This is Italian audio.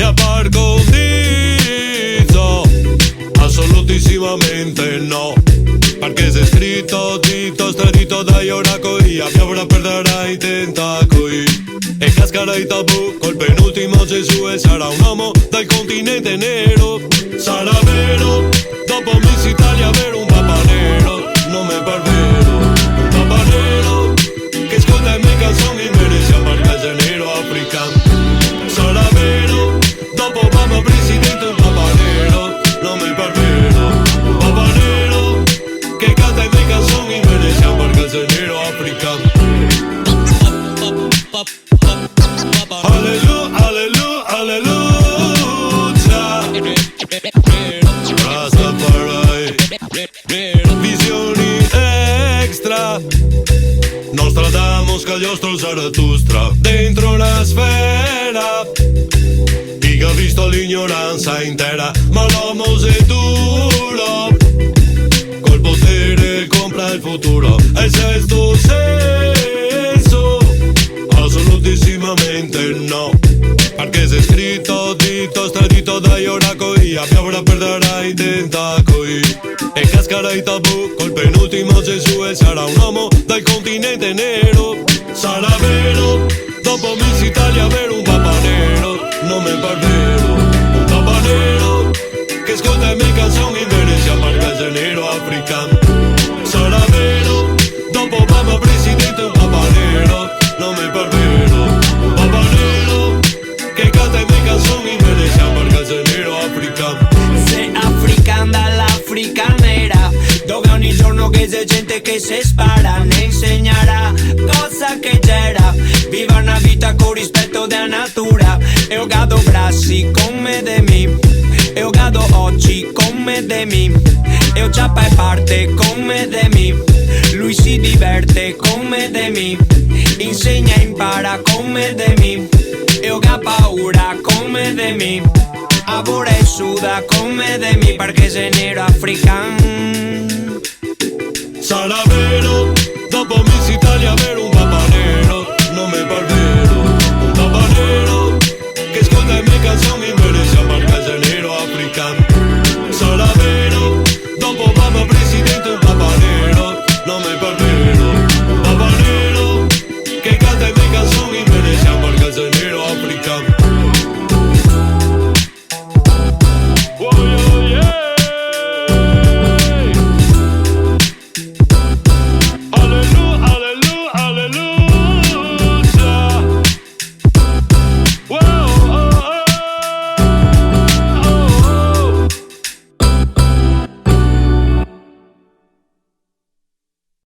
a par condicio, assolutissimamente no. Perché sei scritto zitto, stretto dai oracoli, a piovra perderà i tentacoli e cascherà i tabù col penultimo Gesù e sarà un uomo dal continente nero. Sarà vero, dopo Miss Italia avere un papa nero, nome per vero, un papa nero che ascolta i miei canzoni e me sia perché sei nero africano. Sarà vero, dopo Obama presidente un papa nero, nome per vero, un papa nero che canta i miei canzoni e me sia perché sei nero africano. Alleluia, alleluia, alleluia. Rastafari, visioni extra. Nostradamus, Cagliostro, Zarathustra. Dentro la sfera chi ha visto l'ignoranza intera, ma l'uomo è duro, col potere compra il futuro. E il sesto senso, assolutissimamente no. Perché sei scritto zitto, stretto dai oracoli, a piovra perderà i tentacoli e cascherà i tabù col penultimo Gesù e sarà un uomo dal continente nero. Sarà vero, dopo Miss Italia avere un papa nero, nome per vero, un papa nero che ascolta i miei canzoni in Venezia perché sei nero africano. Sarà vero, dopo Obama presidente un papa nero, nome per vero, un papa nero che canta i miei canzoni in Venezia perché sei nero africano. Sei africano dall'Africa nera, dove ogni giorno che c'è gente che si spara, ne insegnerà cosa che c'era. Viva una vita con rispetto della natura. Eu gado brassi come de mi, eu gado oggi come de mi, eu ciappa e parte come de mi, lui si diverte come de mi, insegna e impara come de mi, eu ga paura come de mi, lavora e suda come de mi perché sei nero africano. Sarà vero, dopo Miss Italia avere un